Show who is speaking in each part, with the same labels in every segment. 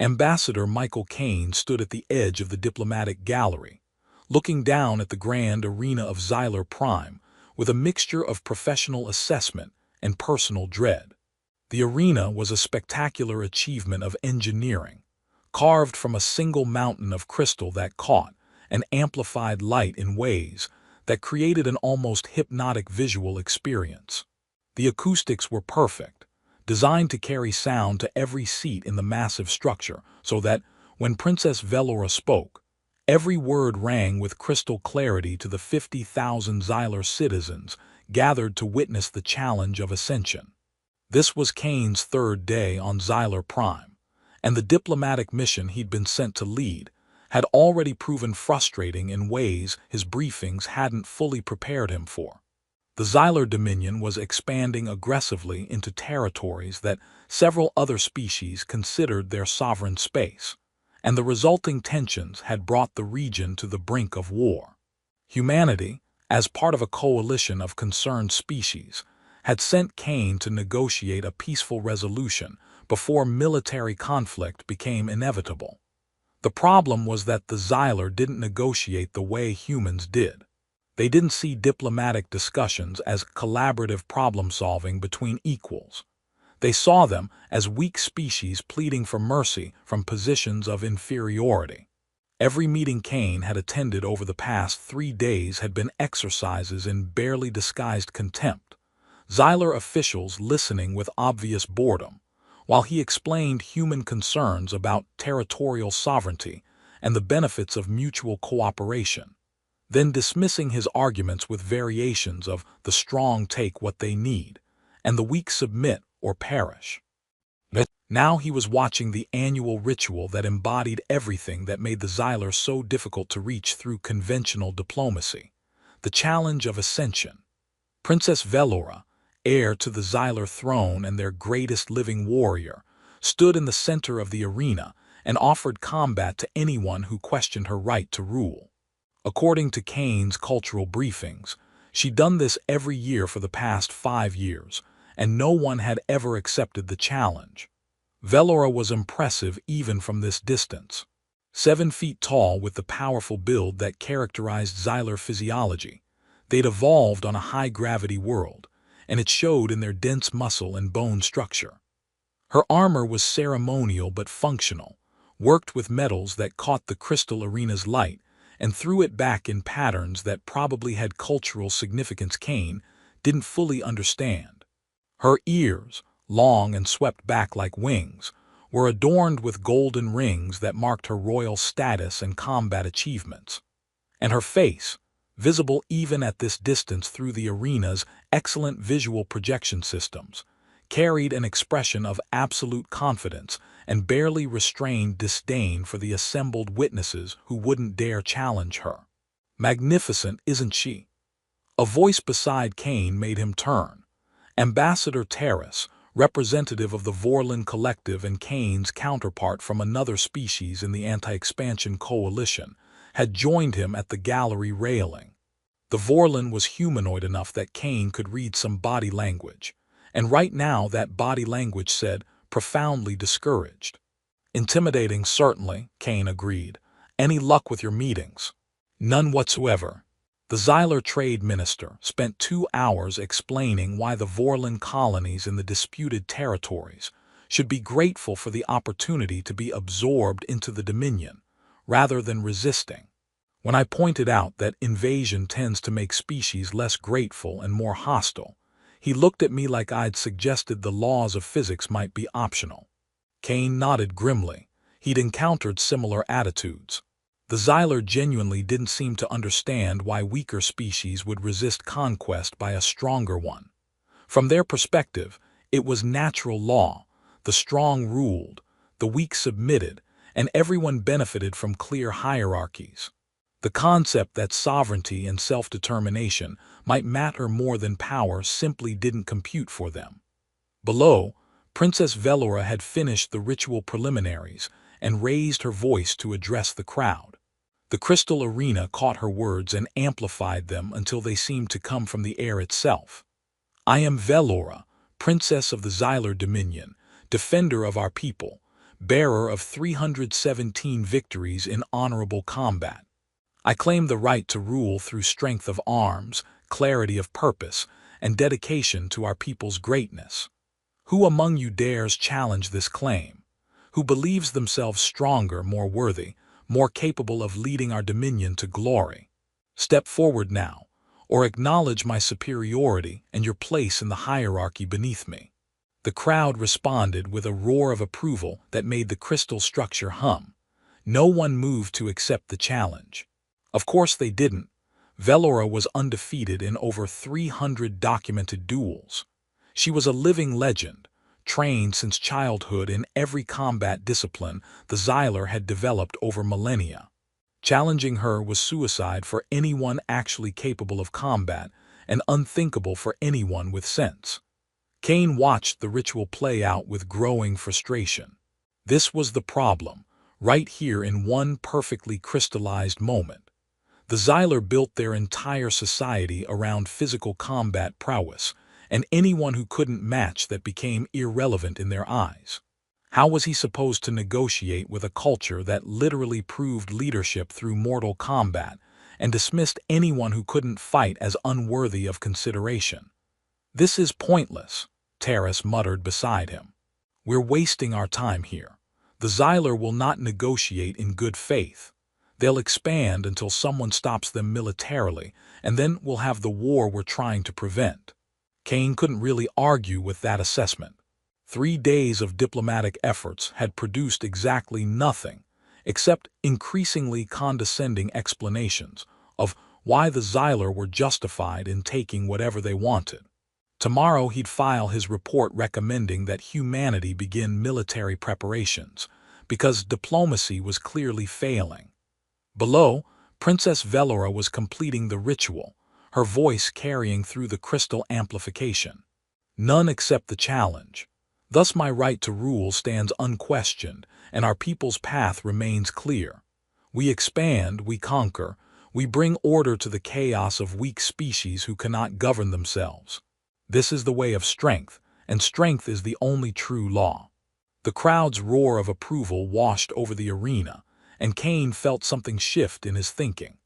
Speaker 1: Ambassador Michael Caine stood at the edge of the diplomatic gallery, looking down at the grand arena of Xylar Prime with a mixture of professional assessment and personal dread. The arena was a spectacular achievement of engineering, carved from a single mountain of crystal that caught and amplified light in ways that created an almost hypnotic visual experience. The acoustics were perfect, designed to carry sound to every seat in the massive structure so that, when Princess Velora spoke, every word rang with crystal clarity to the 50,000 Xylar citizens gathered to witness the challenge of ascension. This was Caine's third day on Xylar Prime, and the diplomatic mission he'd been sent to lead had already proven frustrating in ways his briefings hadn't fully prepared him for. The Xylar Dominion was expanding aggressively into territories that several other species considered their sovereign space, and the resulting tensions had brought the region to the brink of war. Humanity, as part of a coalition of concerned species, had sent Caine to negotiate a peaceful resolution before military conflict became inevitable. The problem was that the Xylar didn't negotiate the way humans did. They didn't see diplomatic discussions as collaborative problem-solving between equals. They saw them as weak species pleading for mercy from positions of inferiority. Every meeting Caine had attended over the past 3 days had been exercises in barely disguised contempt, Xylar officials listening with obvious boredom, while he explained human concerns about territorial sovereignty and the benefits of mutual cooperation, then dismissing his arguments with variations of the strong take what they need, and the weak submit or perish. Now he was watching the annual ritual that embodied everything that made the Xylar so difficult to reach through conventional diplomacy, the challenge of ascension. Princess Velora, heir to the Xylar throne and their greatest living warrior, stood in the center of the arena and offered combat to anyone who questioned her right to rule. According to Caine's cultural briefings, she'd done this every year for the past 5 years, and no one had ever accepted the challenge. Velora was impressive even from this distance. 7 feet tall with the powerful build that characterized Xylar physiology, they'd evolved on a high-gravity world, and it showed in their dense muscle and bone structure. Her armor was ceremonial but functional, worked with metals that caught the crystal arena's light and threw it back in patterns that probably had cultural significance Caine didn't fully understand. Her ears, long and swept back like wings, were adorned with golden rings that marked her royal status and combat achievements. And her face, visible even at this distance through the arena's excellent visual projection systems, carried an expression of absolute confidence and barely restrained disdain for the assembled witnesses who wouldn't dare challenge her. Magnificent, isn't she? A voice beside Caine made him turn. Ambassador Terrace, representative of the Vorlon Collective and Caine's counterpart from another species in the anti-expansion coalition, had joined him at the gallery railing. The Vorlon was humanoid enough that Caine could read some body language, and right now that body language said, profoundly discouraged. Intimidating, certainly, Caine agreed. Any luck with your meetings? None whatsoever. The Xylar trade minister spent 2 hours explaining why the Vorlon colonies in the disputed territories should be grateful for the opportunity to be absorbed into the Dominion, rather than resisting. When I pointed out that invasion tends to make species less grateful and more hostile, he looked at me like I'd suggested the laws of physics might be optional. Caine nodded grimly. He'd encountered similar attitudes. The Xylar genuinely didn't seem to understand why weaker species would resist conquest by a stronger one. From their perspective, it was natural law. The strong ruled, the weak submitted, and everyone benefited from clear hierarchies. The concept that sovereignty and self-determination might matter more than power simply didn't compute for them. Below, Princess Velora had finished the ritual preliminaries and raised her voice to address the crowd. The crystal arena caught her words and amplified them until they seemed to come from the air itself. I am Velora, Princess of the Xylar Dominion, defender of our people, bearer of 317 victories in honorable combat. I claim the right to rule through strength of arms, clarity of purpose, and dedication to our people's greatness. Who among you dares challenge this claim? Who believes themselves stronger, more worthy, more capable of leading our dominion to glory? Step forward now, or acknowledge my superiority and your place in the hierarchy beneath me. The crowd responded with a roar of approval that made the crystal structure hum. No one moved to accept the challenge. Of course they didn't. Velora was undefeated in over 300 documented duels. She was a living legend, trained since childhood in every combat discipline the Xylar had developed over millennia. Challenging her was suicide for anyone actually capable of combat and unthinkable for anyone with sense. Cain watched the ritual play out with growing frustration. This was the problem, right here in one perfectly crystallized moment. The Xylar built their entire society around physical combat prowess, and anyone who couldn't match that became irrelevant in their eyes. How was he supposed to negotiate with a culture that literally proved leadership through mortal combat and dismissed anyone who couldn't fight as unworthy of consideration? "This is pointless," Terrace muttered beside him. "We're wasting our time here. The Xylar will not negotiate in good faith. They'll expand until someone stops them militarily, and then we'll have the war we're trying to prevent." Cain couldn't really argue with that assessment. 3 days of diplomatic efforts had produced exactly nothing, except increasingly condescending explanations of why the Xylar were justified in taking whatever they wanted. Tomorrow he'd file his report recommending that humanity begin military preparations, because diplomacy was clearly failing. Below, Princess Velora was completing the ritual, her voice carrying through the crystal amplification. "None accept the challenge. Thus my right to rule stands unquestioned, and our people's path remains clear. We expand, we conquer, we bring order to the chaos of weak species who cannot govern themselves. This is the way of strength, and strength is the only true law." The crowd's roar of approval washed over the arena, and Cain felt something shift in his thinking.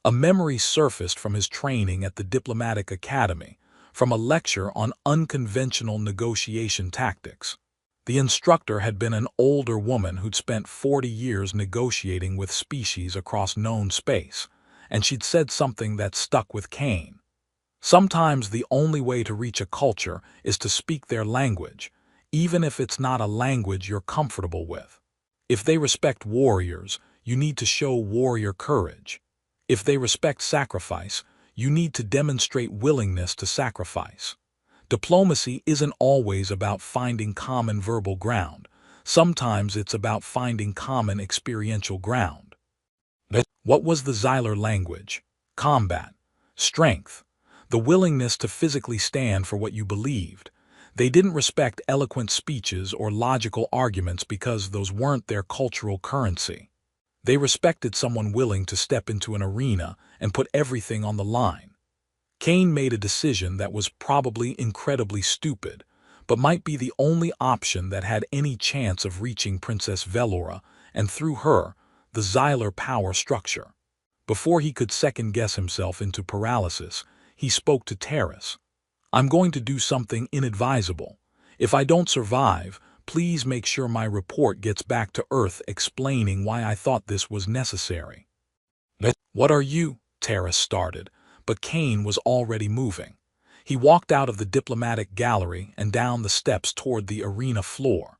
Speaker 1: A memory surfaced from his training at the Diplomatic Academy, from a lecture on unconventional negotiation tactics. The instructor had been an older woman who'd spent 40 years negotiating with species across known space, and she'd said something that stuck with Cain. Sometimes the only way to reach a culture is to speak their language, even if it's not a language you're comfortable with. If they respect warriors, you need to show warrior courage. If they respect sacrifice, you need to demonstrate willingness to sacrifice. Diplomacy isn't always about finding common verbal ground. Sometimes it's about finding common experiential ground. What was the Xylar language? Combat. Strength. The willingness to physically stand for what you believed. They didn't respect eloquent speeches or logical arguments because those weren't their cultural currency. They respected someone willing to step into an arena and put everything on the line. Cain made a decision that was probably incredibly stupid, but might be the only option that had any chance of reaching Princess Velora, and through her, the Xylar power structure. Before he could second-guess himself into paralysis, he spoke to Terrace. "I'm going to do something inadvisable. If I don't survive, please make sure my report gets back to Earth explaining why I thought this was necessary." "What are you?" Terrace started, but Cain was already moving. He walked out of the diplomatic gallery and down the steps toward the arena floor.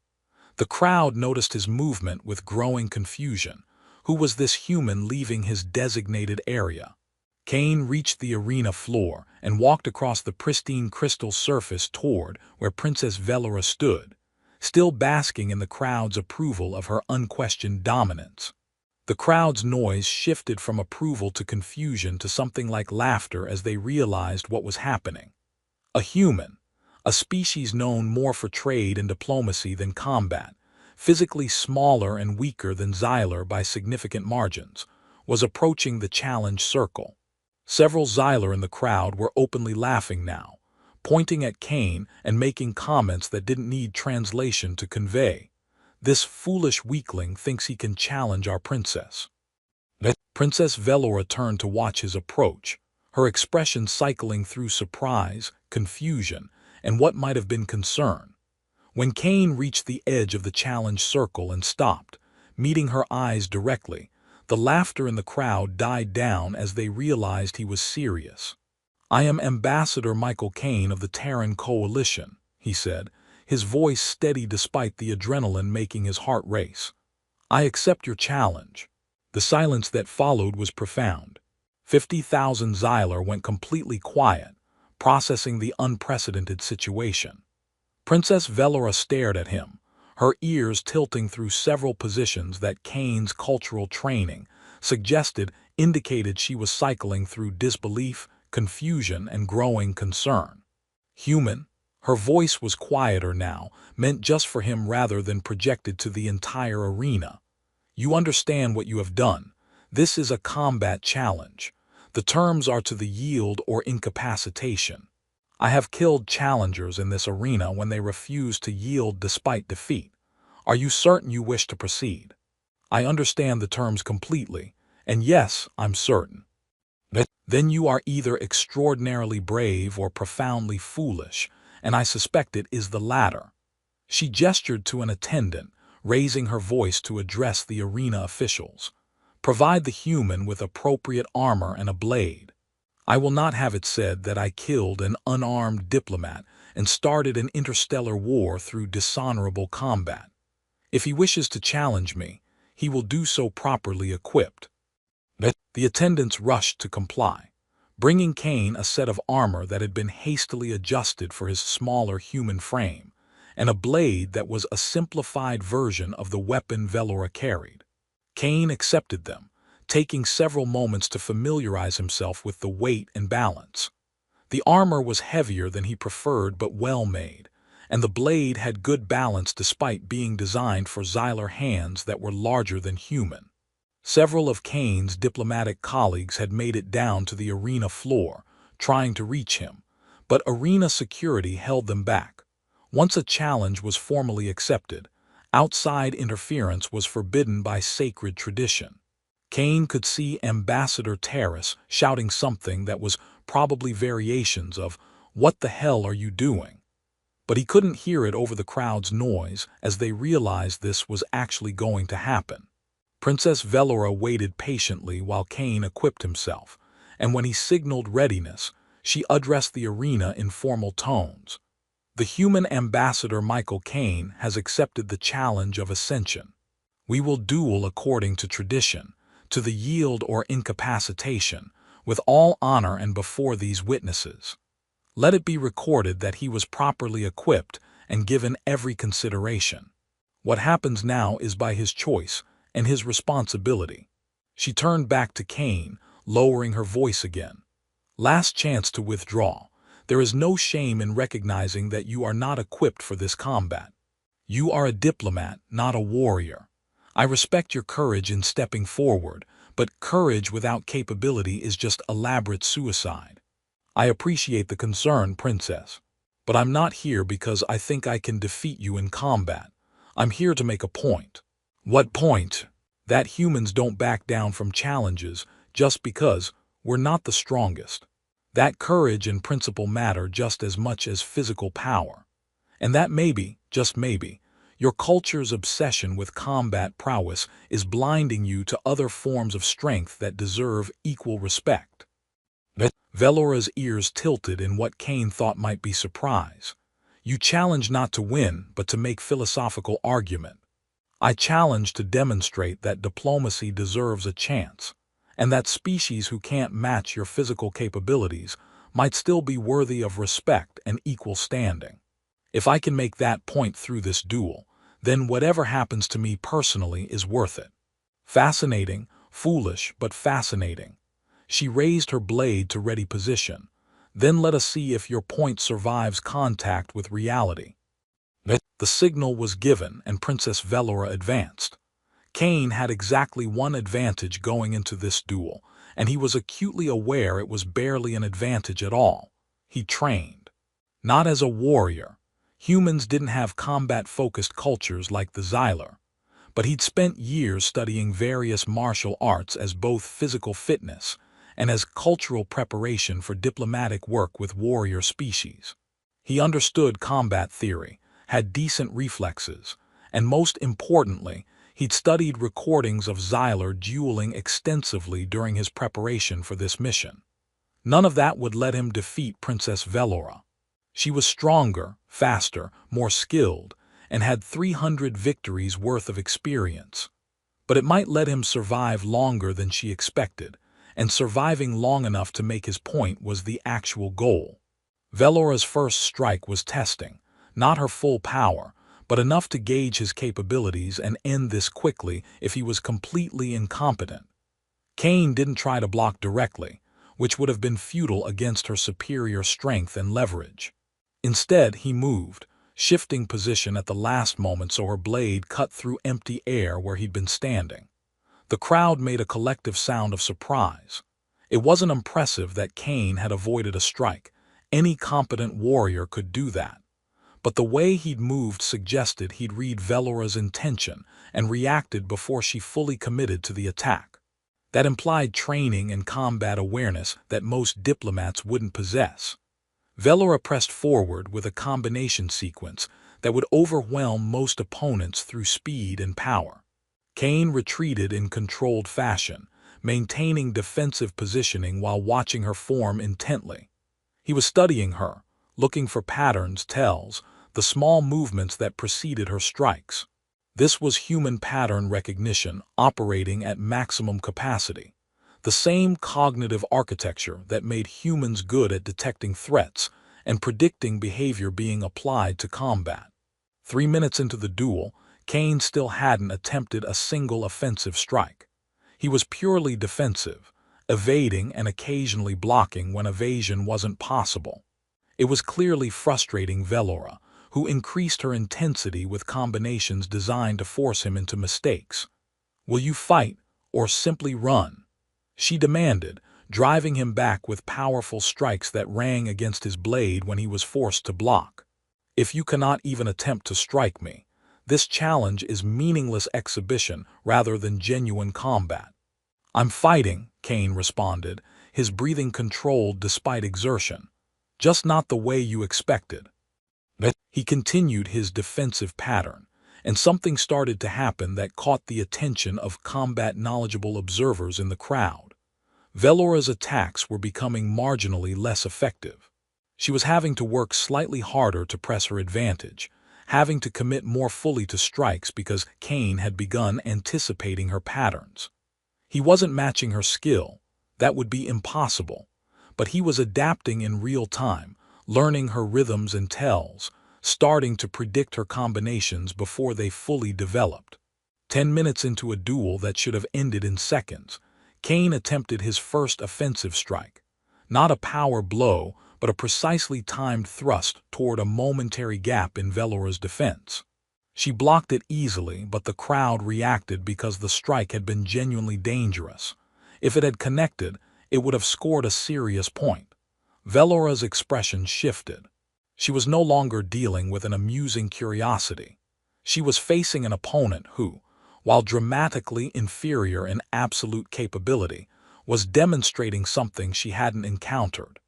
Speaker 1: The crowd noticed his movement with growing confusion. Who was this human leaving his designated area? Cain reached the arena floor and walked across the pristine crystal surface toward where Princess Velora stood, still basking in the crowd's approval of her unquestioned dominance. The crowd's noise shifted from approval to confusion to something like laughter as they realized what was happening. A human, a species known more for trade and diplomacy than combat, physically smaller and weaker than Xylar by significant margins, was approaching the challenge circle. Several Xylar in the crowd were openly laughing now, pointing at Cain and making comments that didn't need translation to convey. This foolish weakling thinks he can challenge our princess. Princess Velora turned to watch his approach, her expression cycling through surprise, confusion, and what might have been concern. When Cain reached the edge of the challenge circle and stopped, meeting her eyes directly, the laughter in the crowd died down as they realized he was serious. "I am Ambassador Michael Cain of the Terran Coalition," he said, his voice steady despite the adrenaline making his heart race. "I accept your challenge." The silence that followed was profound. 50,000 Xylar went completely quiet, processing the unprecedented situation. Princess Velora stared at him, her ears tilting through several positions that Cain's cultural training indicated she was cycling through disbelief, confusion, and growing concern. Human, her voice was quieter now, meant just for him rather than projected to the entire arena. "You understand what you have done. This is a combat challenge. The terms are to the yield or incapacitation. I have killed challengers in this arena when they refused to yield despite defeat. Are you certain you wish to proceed?" "I understand the terms completely, and yes, I'm certain." "Then you are either extraordinarily brave or profoundly foolish, and I suspect it is the latter." She gestured to an attendant, raising her voice to address the arena officials. "Provide the human with appropriate armor and a blade. I will not have it said that I killed an unarmed diplomat and started an interstellar war through dishonorable combat. If he wishes to challenge me, he will do so properly equipped." The attendants rushed to comply, bringing Cain a set of armor that had been hastily adjusted for his smaller human frame, and a blade that was a simplified version of the weapon Velora carried. Cain accepted them, taking several moments to familiarize himself with the weight and balance. The armor was heavier than he preferred but well made, and the blade had good balance despite being designed for Xylar hands that were larger than human. Several of Cain's diplomatic colleagues had made it down to the arena floor, trying to reach him, but arena security held them back. Once a challenge was formally accepted, outside interference was forbidden by sacred tradition. Cain could see Ambassador Terrace shouting something that was probably variations of, "What the hell are you doing?" But he couldn't hear it over the crowd's noise as they realized this was actually going to happen. Princess Velora waited patiently while Cain equipped himself, and when he signaled readiness, she addressed the arena in formal tones. "The human Ambassador Michael Cain has accepted the challenge of ascension. We will duel according to tradition, to the yield or incapacitation, with all honor and before these witnesses. Let it be recorded that he was properly equipped and given every consideration. What happens now is by his choice and his responsibility." She turned back to Cain, lowering her voice again. "Last chance to withdraw. There is no shame in recognizing that you are not equipped for this combat. You are a diplomat, not a warrior. I respect your courage in stepping forward, but courage without capability is just elaborate suicide. I appreciate the concern, Princess, but I'm not here because I think I can defeat you in combat. I'm here to make a point." "What point?" "That humans don't back down from challenges just because we're not the strongest. That courage and principle matter just as much as physical power. And that maybe, just maybe, your culture's obsession with combat prowess is blinding you to other forms of strength that deserve equal respect." Velora's ears tilted in what Cain thought might be surprise. "You challenge not to win, but to make philosophical argument. I challenge to demonstrate that diplomacy deserves a chance, and that species who can't match your physical capabilities might still be worthy of respect and equal standing. If I can make that point through this duel, then whatever happens to me personally is worth it." "Fascinating, foolish, but fascinating." She raised her blade to ready position. "Then let us see if your point survives contact with reality." The signal was given and Princess Velora advanced. Cain had exactly one advantage going into this duel, and he was acutely aware it was barely an advantage at all. He trained. Not as a warrior. Humans didn't have combat-focused cultures like the Xyler, but he'd spent years studying various martial arts as both physical fitness and as cultural preparation for diplomatic work with warrior species. He understood combat theory, had decent reflexes, and most importantly, he'd studied recordings of Xyler dueling extensively during his preparation for this mission. None of that would let him defeat Princess Velora. She was stronger, faster, more skilled, and had 300 victories worth of experience. But it might let him survive longer than she expected, and surviving long enough to make his point was the actual goal. Velora's first strike was testing, not her full power, but enough to gauge his capabilities and end this quickly if he was completely incompetent. Cain didn't try to block directly, which would have been futile against her superior strength and leverage. Instead, he moved, shifting position at the last moment so her blade cut through empty air where he'd been standing. The crowd made a collective sound of surprise. It wasn't impressive that Cain had avoided a strike. Any competent warrior could do that. But the way he'd moved suggested he'd read Velora's intention and reacted before she fully committed to the attack. That implied training and combat awareness that most diplomats wouldn't possess. Velora pressed forward with a combination sequence that would overwhelm most opponents through speed and power. Cain retreated in controlled fashion, maintaining defensive positioning while watching her form intently. He was studying her, looking for patterns, tells, the small movements that preceded her strikes. This was human pattern recognition operating at maximum capacity, the same cognitive architecture that made humans good at detecting threats and predicting behavior being applied to combat. 3 minutes into the duel, Cain still hadn't attempted a single offensive strike. He was purely defensive, evading and occasionally blocking when evasion wasn't possible. It was clearly frustrating Velora, who increased her intensity with combinations designed to force him into mistakes. "Will you fight, or simply run?" she demanded, driving him back with powerful strikes that rang against his blade when he was forced to block. "If you cannot even attempt to strike me, this challenge is meaningless exhibition rather than genuine combat." "I'm fighting," Cain responded, his breathing controlled despite exertion. "Just not the way you expected." He continued his defensive pattern, and something started to happen that caught the attention of combat-knowledgeable observers in the crowd. Velora's attacks were becoming marginally less effective. She was having to work slightly harder to press her advantage, having to commit more fully to strikes because Cain had begun anticipating her patterns. He wasn't matching her skill, that would be impossible, but he was adapting in real time, learning her rhythms and tells, starting to predict her combinations before they fully developed. 10 minutes into a duel that should have ended in seconds, Cain attempted his first offensive strike. Not a power blow, but a precisely timed thrust toward a momentary gap in Velora's defense. She blocked it easily, but the crowd reacted because the strike had been genuinely dangerous. If it had connected, it would have scored a serious point. Velora's expression shifted. She was no longer dealing with an amusing curiosity. She was facing an opponent who, while dramatically inferior in absolute capability, was demonstrating something she hadn't encountered.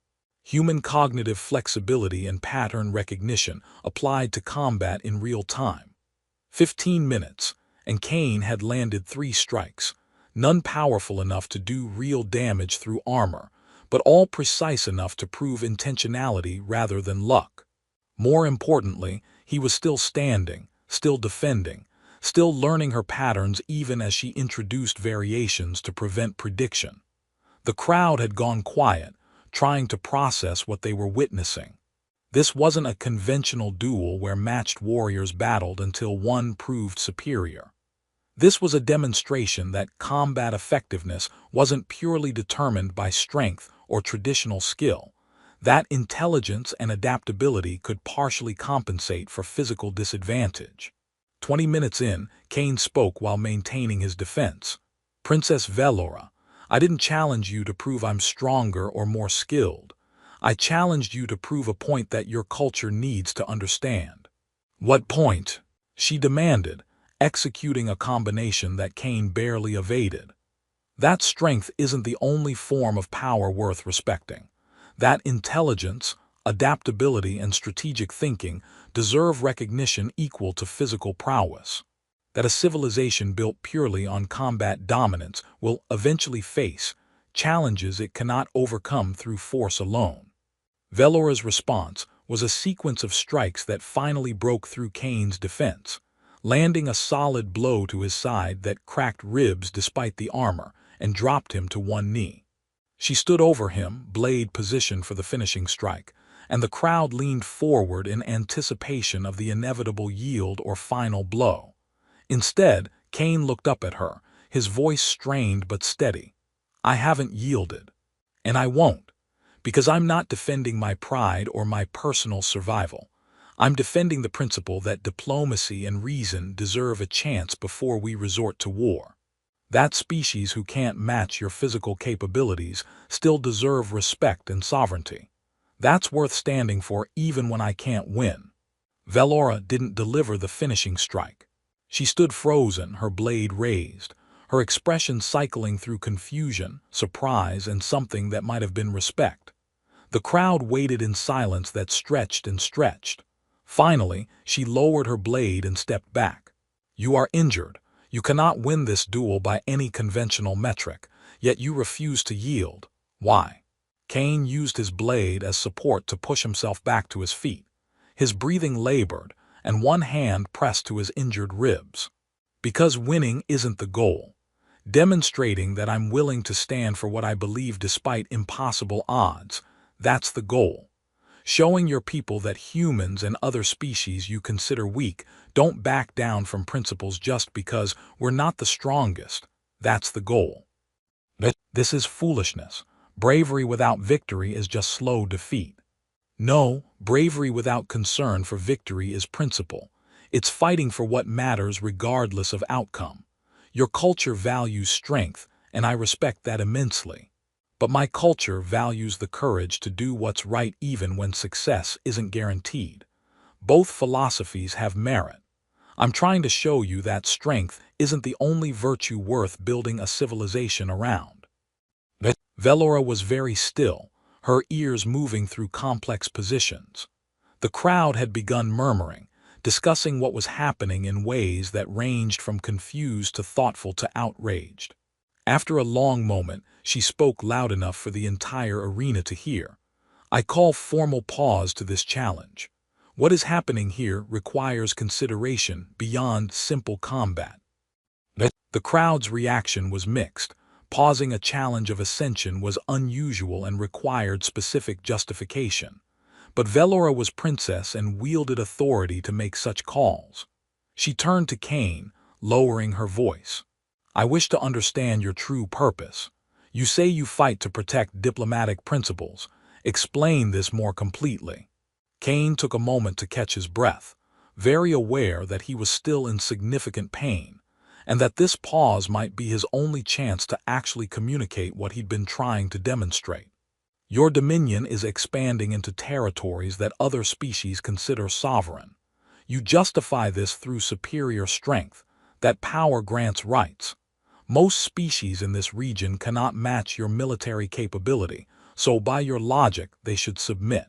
Speaker 1: Human cognitive flexibility and pattern recognition applied to combat in real time. 15 minutes, and Cain had landed 3 strikes, none powerful enough to do real damage through armor, but all precise enough to prove intentionality rather than luck. More importantly, he was still standing, still defending, still learning her patterns even as she introduced variations to prevent prediction. The crowd had gone quiet, trying to process what they were witnessing. This wasn't a conventional duel where matched warriors battled until one proved superior. This was a demonstration that combat effectiveness wasn't purely determined by strength or traditional skill, that intelligence and adaptability could partially compensate for physical disadvantage. 20 minutes in, Cain spoke while maintaining his defense. "Princess Velora, I didn't challenge you to prove I'm stronger or more skilled. I challenged you to prove a point that your culture needs to understand. What point? She demanded, executing a combination that Cain barely evaded. That strength isn't the only form of power worth respecting. That intelligence, adaptability, and strategic thinking deserve recognition equal to physical prowess. That a civilization built purely on combat dominance will eventually face challenges it cannot overcome through force alone. Velora's response was a sequence of strikes that finally broke through Cain's defense, landing a solid blow to his side that cracked ribs despite the armor and dropped him to one knee. She stood over him, blade positioned for the finishing strike, and the crowd leaned forward in anticipation of the inevitable yield or final blow. Instead, Cain looked up at her, his voice strained but steady. "I haven't yielded. And I won't. Because I'm not defending my pride or my personal survival. I'm defending the principle that diplomacy and reason deserve a chance before we resort to war. That species who can't match your physical capabilities still deserve respect and sovereignty. That's worth standing for even when I can't win." Velora didn't deliver the finishing strike. She stood frozen, her blade raised, her expression cycling through confusion, surprise, and something that might have been respect. The crowd waited in silence that stretched and stretched. Finally, she lowered her blade and stepped back. "You are injured. You cannot win this duel by any conventional metric, yet you refuse to yield. Why?" Cain used his blade as support to push himself back to his feet. His breathing labored, and one hand pressed to his injured ribs. "Because winning isn't the goal. Demonstrating that I'm willing to stand for what I believe despite impossible odds, that's the goal. Showing your people that humans and other species you consider weak don't back down from principles just because we're not the strongest, that's the goal. This is foolishness. Bravery without victory is just slow defeat. No, bravery without concern for victory is principle. It's fighting for what matters regardless of outcome. Your culture values strength, and I respect that immensely. But my culture values the courage to do what's right even when success isn't guaranteed. Both philosophies have merit. I'm trying to show you that strength isn't the only virtue worth building a civilization around." Velora was very still, her ears moving through complex positions. The crowd had begun murmuring, discussing what was happening in ways that ranged from confused to thoughtful to outraged. After a long moment, she spoke loud enough for the entire arena to hear. "I call formal pause to this challenge. What is happening here requires consideration beyond simple combat." The crowd's reaction was mixed. Pausing a challenge of ascension was unusual and required specific justification. But Velora was princess and wielded authority to make such calls. She turned to Cain, lowering her voice. "I wish to understand your true purpose. You say you fight to protect diplomatic principles. Explain this more completely." Cain took a moment to catch his breath, very aware that he was still in significant pain, and that this pause might be his only chance to actually communicate what he'd been trying to demonstrate. "Your dominion is expanding into territories that other species consider sovereign. You justify this through superior strength, that power grants rights. Most species in this region cannot match your military capability, so by your logic they should submit.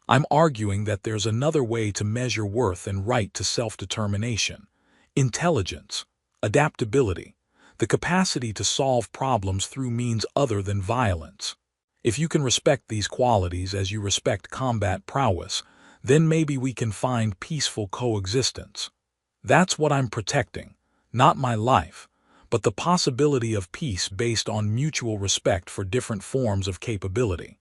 Speaker 1: I'm arguing that there's another way to measure worth and right to self-determination. Intelligence, adaptability, the capacity to solve problems through means other than violence. If you can respect these qualities as you respect combat prowess, then maybe we can find peaceful coexistence. That's what I'm protecting, not my life, but the possibility of peace based on mutual respect for different forms of capability."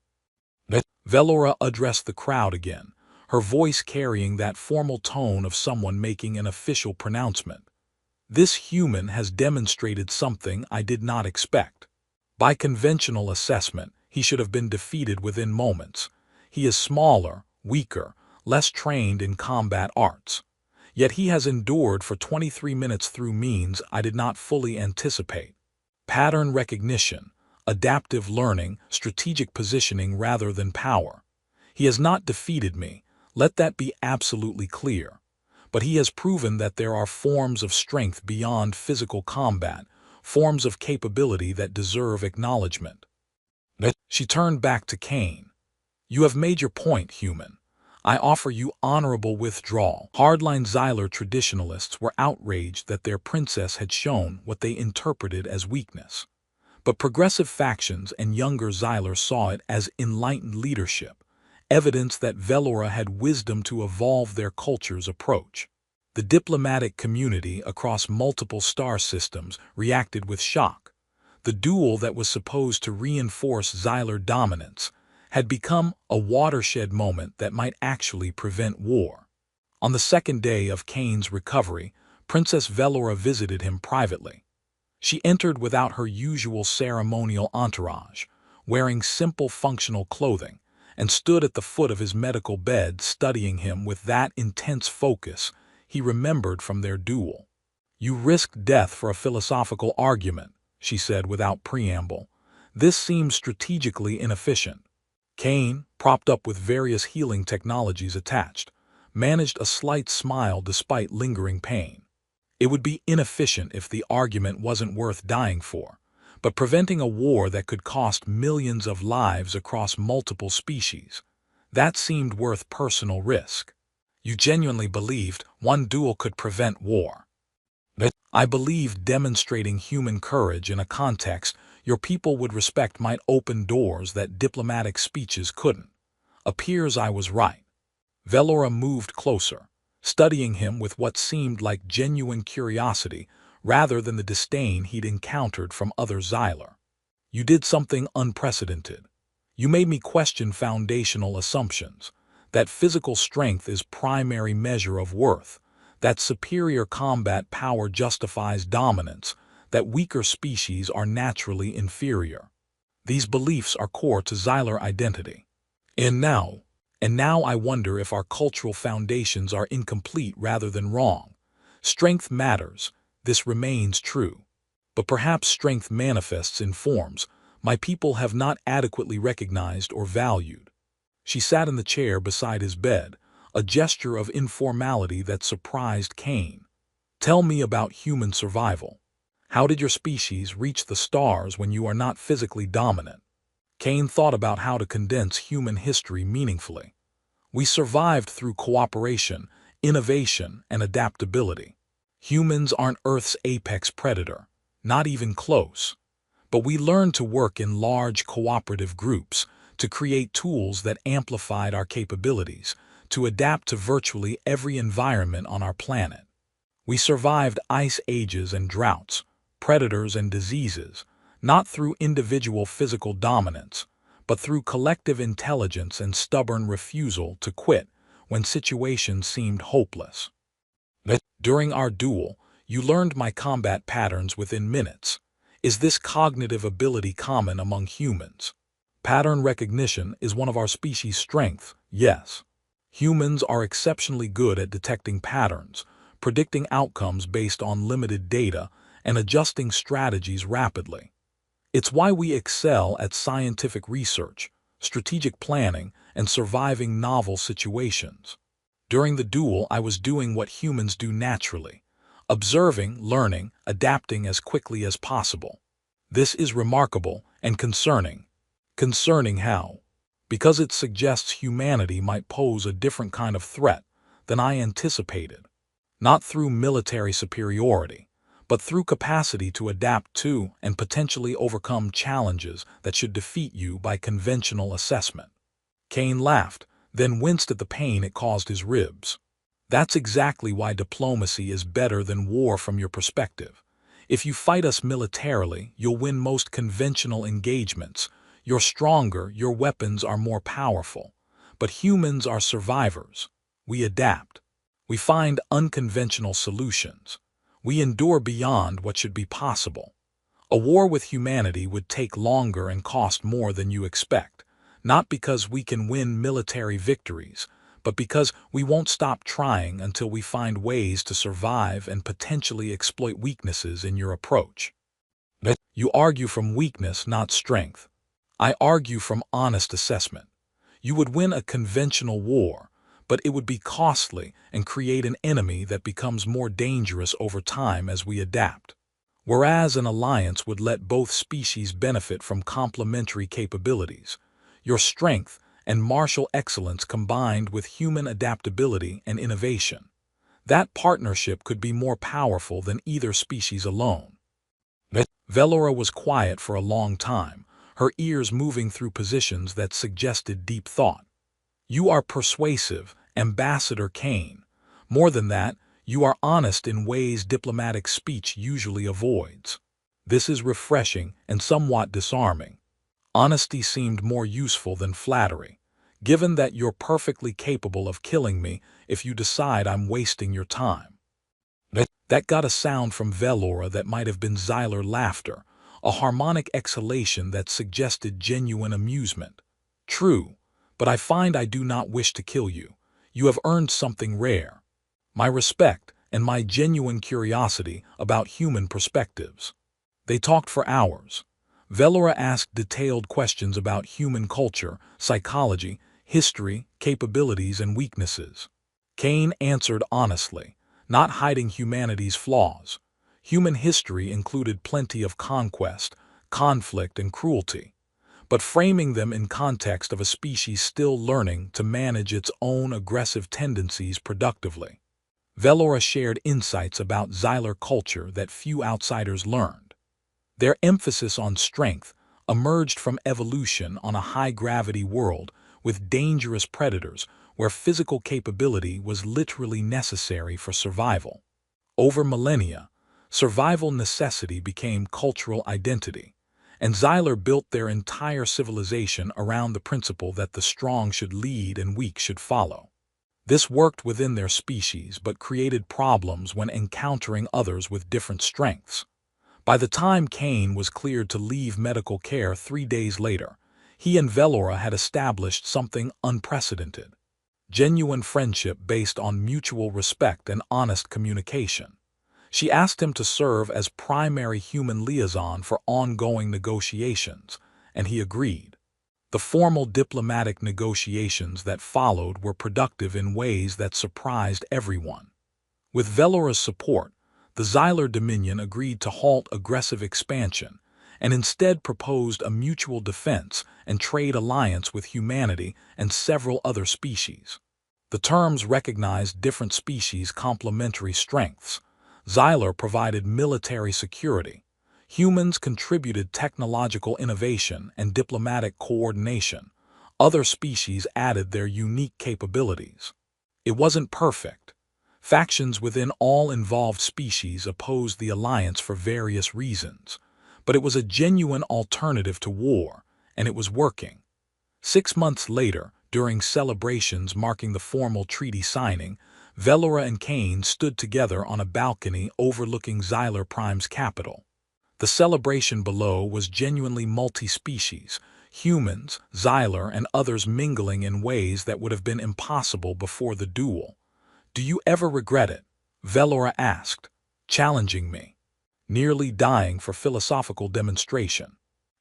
Speaker 1: Velora addressed the crowd again, her voice carrying that formal tone of someone making an official pronouncement. "This human has demonstrated something I did not expect. By conventional assessment, he should have been defeated within moments. He is smaller, weaker, less trained in combat arts. Yet he has endured for 23 minutes through means I did not fully anticipate. Pattern recognition, adaptive learning, strategic positioning rather than power. He has not defeated me, let that be absolutely clear. but he has proven that there are forms of strength beyond physical combat, forms of capability that deserve acknowledgement. She turned back to Cain. You have made your point, human. I offer you honorable withdrawal. Hardline Xyler traditionalists were outraged that their princess had shown what they interpreted as weakness. But progressive factions and younger Xyler saw it as enlightened leadership, evidence that Velora had wisdom to evolve their culture's approach. The diplomatic community across multiple star systems reacted with shock. The duel that was supposed to reinforce Xyler dominance had become a watershed moment that might actually prevent war. On the second day of Cain's recovery, Princess Velora visited him privately. She entered without her usual ceremonial entourage, wearing simple functional clothing, and stood at the foot of his medical bed studying him with that intense focus he remembered from their duel. You risked death for a philosophical argument, she said without preamble. This seems strategically inefficient. Cain, propped up with various healing technologies attached, managed a slight smile despite lingering pain. It would be inefficient if the argument wasn't worth dying for, but preventing a war that could cost millions of lives across multiple species, that seemed worth personal risk. You genuinely believed one duel could prevent war. I believed demonstrating human courage in a context your people would respect might open doors that diplomatic speeches couldn't. Appears I was right. Velora moved closer, studying him with what seemed like genuine curiosity rather than the disdain he'd encountered from other Xyler. You did something unprecedented. You made me question foundational assumptions, that physical strength is primary measure of worth, that superior combat power justifies dominance, that weaker species are naturally inferior. These beliefs are core to Xyler identity. And now I wonder if our cultural foundations are incomplete rather than wrong. Strength matters, this remains true. But perhaps strength manifests in forms my people have not adequately recognized or valued. She sat in the chair beside his bed, a gesture of informality that surprised Cain. Tell me about human survival. How did your species reach the stars when you are not physically dominant? Cain thought about how to condense human history meaningfully. We survived through cooperation, innovation, and adaptability. Humans aren't Earth's apex predator, not even close. But we learned to work in large cooperative groups, to create tools that amplified our capabilities, to adapt to virtually every environment on our planet. We survived ice ages and droughts, predators and diseases, not through individual physical dominance, but through collective intelligence and stubborn refusal to quit when situations seemed hopeless. During our duel, you learned my combat patterns within minutes. Is this cognitive ability common among humans? Pattern recognition is one of our species' strengths, yes. Humans are exceptionally good at detecting patterns, predicting outcomes based on limited data, and adjusting strategies rapidly. It's why we excel at scientific research, strategic planning, and surviving novel situations. During the duel, I was doing what humans do naturally, observing, learning, adapting as quickly as possible. This is remarkable and concerning. Concerning how? Because it suggests humanity might pose a different kind of threat than I anticipated. Not through military superiority, but through capacity to adapt to and potentially overcome challenges that should defeat you by conventional assessment. Cain laughed, then winced at the pain it caused his ribs. That's exactly why diplomacy is better than war from your perspective. If you fight us militarily, you'll win most conventional engagements. You're stronger, your weapons are more powerful. But humans are survivors. We adapt. We find unconventional solutions. We endure beyond what should be possible. A war with humanity would take longer and cost more than you expect, not because we can win military victories, but because we won't stop trying until we find ways to survive and potentially exploit weaknesses in your approach. You argue from weakness, not strength. I argue from honest assessment. You would win a conventional war, but it would be costly and create an enemy that becomes more dangerous over time as we adapt. Whereas an alliance would let both species benefit from complementary capabilities, your strength and martial excellence combined with human adaptability and innovation. That partnership could be more powerful than either species alone. Velora was quiet for a long time, her ears moving through positions that suggested deep thought. You are persuasive, Ambassador Kane. More than that, you are honest in ways diplomatic speech usually avoids. This is refreshing and somewhat disarming. Honesty seemed more useful than flattery, given that you're perfectly capable of killing me if you decide I'm wasting your time. That got a sound from Velora that might have been Xylar laughter, a harmonic exhalation that suggested genuine amusement. True, but I find I do not wish to kill you. You have earned something rare. My respect and my genuine curiosity about human perspectives. They talked for hours. Velora asked detailed questions about human culture, psychology, history, capabilities, and weaknesses. Kane answered honestly, not hiding humanity's flaws. Human history included plenty of conquest, conflict, and cruelty, but framing them in context of a species still learning to manage its own aggressive tendencies productively. Velora shared insights about Xylar culture that few outsiders learned. Their emphasis on strength emerged from evolution on a high-gravity world with dangerous predators where physical capability was literally necessary for survival. Over millennia, survival necessity became cultural identity, and Xylar built their entire civilization around the principle that the strong should lead and weak should follow. This worked within their species but created problems when encountering others with different strengths. By the time Kane was cleared to leave medical care 3 days later, he and Velora had established something unprecedented. Genuine friendship based on mutual respect and honest communication. She asked him to serve as primary human liaison for ongoing negotiations, and he agreed. The formal diplomatic negotiations that followed were productive in ways that surprised everyone. With Velora's support, the Xylar Dominion agreed to halt aggressive expansion and instead proposed a mutual defense and trade alliance with humanity and several other species. The terms recognized different species' complementary strengths. Xylar provided military security. Humans contributed technological innovation and diplomatic coordination. Other species added their unique capabilities. It wasn't perfect. Factions within all involved species opposed the alliance for various reasons, but it was a genuine alternative to war, and it was working. 6 months later, during celebrations marking the formal treaty signing, Velora and Kane stood together on a balcony overlooking Xylar Prime's capital. The celebration below was genuinely multi-species, humans, Xylar, and others mingling in ways that would have been impossible before the duel. "Do you ever regret it?" Velora asked, challenging me, nearly dying for philosophical demonstration.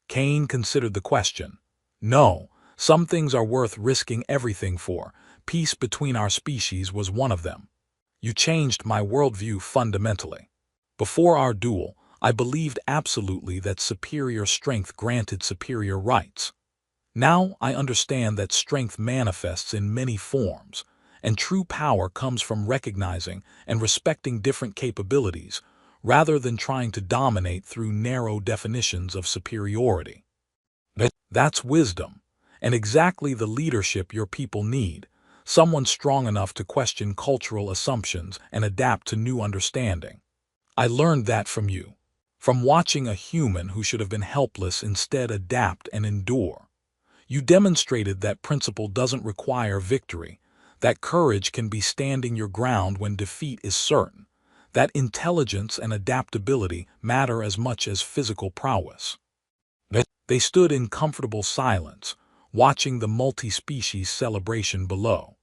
Speaker 1: Kane considered the question. "No, some things are worth risking everything for. Peace between our species was one of them. You changed my worldview fundamentally. Before our duel, I believed absolutely that superior strength granted superior rights. Now I understand that strength manifests in many forms, and true power comes from recognizing and respecting different capabilities, rather than trying to dominate through narrow definitions of superiority. That's wisdom, and exactly the leadership your people need, someone strong enough to question cultural assumptions and adapt to new understanding. I learned that from you, from watching a human who should have been helpless instead adapt and endure. You demonstrated that principle doesn't require victory, that courage can be standing your ground when defeat is certain, that intelligence and adaptability matter as much as physical prowess." They stood in comfortable silence, watching the multi-species celebration below.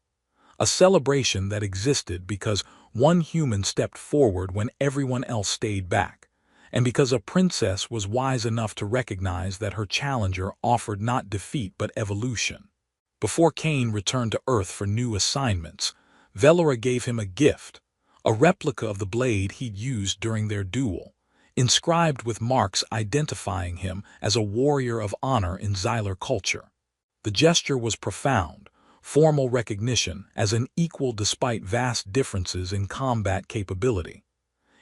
Speaker 1: A celebration that existed because one human stepped forward when everyone else stayed back, and because a princess was wise enough to recognize that her challenger offered not defeat but evolution. Before Kane returned to Earth for new assignments, Velora gave him a gift, a replica of the blade he'd used during their duel, inscribed with marks identifying him as a warrior of honor in Xylar culture. The gesture was profound, formal recognition as an equal despite vast differences in combat capability.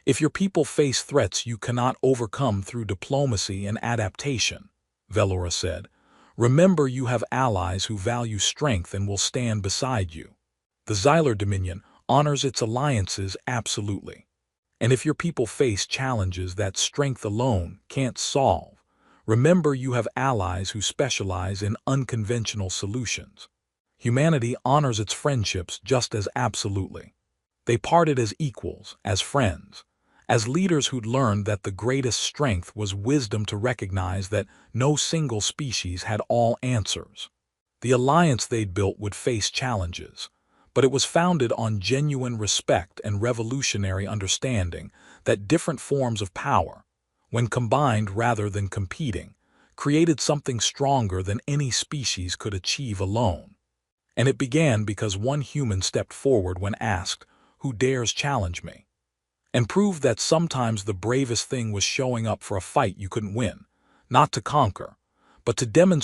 Speaker 1: If your people face threats you cannot overcome through diplomacy and adaptation, Velora said, remember you have allies who value strength and will stand beside you. The Xylar Dominion honors its alliances absolutely. And if your people face challenges that strength alone can't solve, remember you have allies who specialize in unconventional solutions. Humanity honors its friendships just as absolutely. They parted as equals, as friends, as leaders who'd learned that the greatest strength was wisdom to recognize that no single species had all answers. The alliance they'd built would face challenges, but it was founded on genuine respect and revolutionary understanding that different forms of power, when combined rather than competing, created something stronger than any species could achieve alone. And it began because one human stepped forward when asked, "Who dares challenge me?" and proved that sometimes the bravest thing was showing up for a fight you couldn't win, not to conquer, but to demonstrate